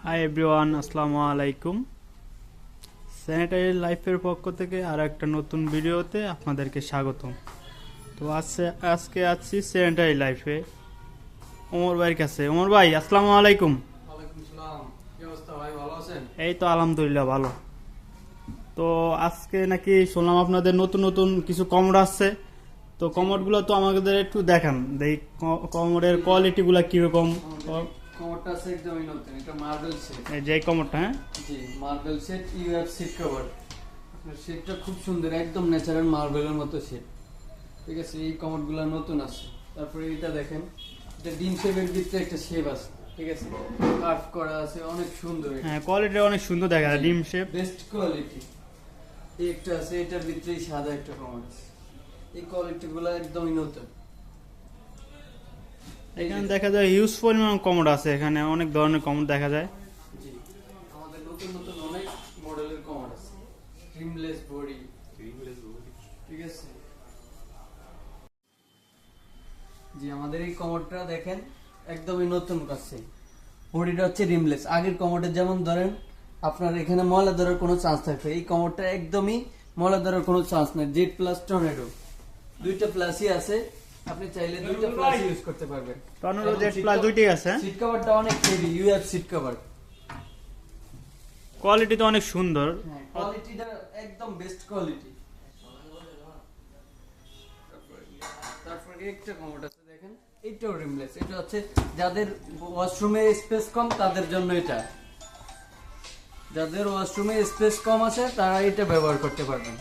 Hi everyone, আসসালামু আলাইকুম। Sanitary লাইফের পক্ষ থেকে আর একটা নতুন ভিডিওতে আপনাদেরকে স্বাগতম। তো আজকে আছি স্যানিটারি লাইফে ওমর ভাইয়ের কাছে। ওমর ভাই, আসসালামু আলাইকুম। ওয়ালাইকুম সালাম। কি অবস্থা ভাই, ভালো আছেন? এই তো আলহামদুলিল্লাহ ভালো। তো আজকে নাকি শুনলাম আপনাদের নতুন নতুন কিছু কমোড আসছে। তো কমোডগুলো তো আমাদের একটু দেখান, এই কমোডের কোয়ালিটিগুলো কিরকম। কভারটা আছে একদমই নতুন, এটা মার্বেল সেট। এই যে কমোডটা, হ্যাঁ জি, marble set, UF seat cover. আপনার সেটটা খুব সুন্দর, একদম ন্যাচারাল মার্বেলের মতো সেট। ঠিক আছে, এই কমোডগুলো নতুন আছে। তারপরে এটা দেখেন, এটা ডিম শেপের ভিতরে একটা শেপ আছে। ঠিক আছে, কাট করা আছে, অনেক সুন্দর। হ্যাঁ, কোয়ালিটি অনেক সুন্দর দেখা যায়, ডিম শেপ। Best quality. এই একটা আছে, এটার ভিতরে সাদা একটা কমোড আছে। এই কোয়ালিটিগুলো একদমই নতুন। এখানে দেখা যায় হিউজ পরিমাণ কমোড আছে, এখানে অনেক ধরনের কমোড দেখা যায়। জি, আমাদের নতুন নতুন অনেক মডেলের কমার আছে। রিমলেস বডি, ঠিক আছে। জি, আমাদের এই কমোডটা দেখেন একদমই নতুন কাছে। বডিটা হচ্ছে রিমলেস। আগের কমোডের যেমন ধরেন আপনার এখানে ময়লা ধরার কোনো চান্স থাকবে, এই কমোডটা একদমই ময়লা ধরার কোনো চান্স নেই। জেড প্লাস টর্নেডো দুইটা প্লাসই আছে, আপনি চাইলে দুইটা প্লাস ইউজ করতে পারবেন। টর্নেডো জেড প্লাস দুইটাই আছে। সিট কভারটা অনেক heavy, UF seat cover. Quality তো অনেক সুন্দর। হ্যাঁ, কোয়ালিটিটা একদম বেস্ট কোয়ালিটি। তারপরে একটা কমোড আছে দেখেন, এইটাও রিমলেস। এটা হচ্ছে যাদের ওয়াশরুমে স্পেস কম তাদের জন্য এটা। যাদের ওয়াশরুমে স্পেস কম আছে তারা এটা ব্যবহার করতে পারবেন।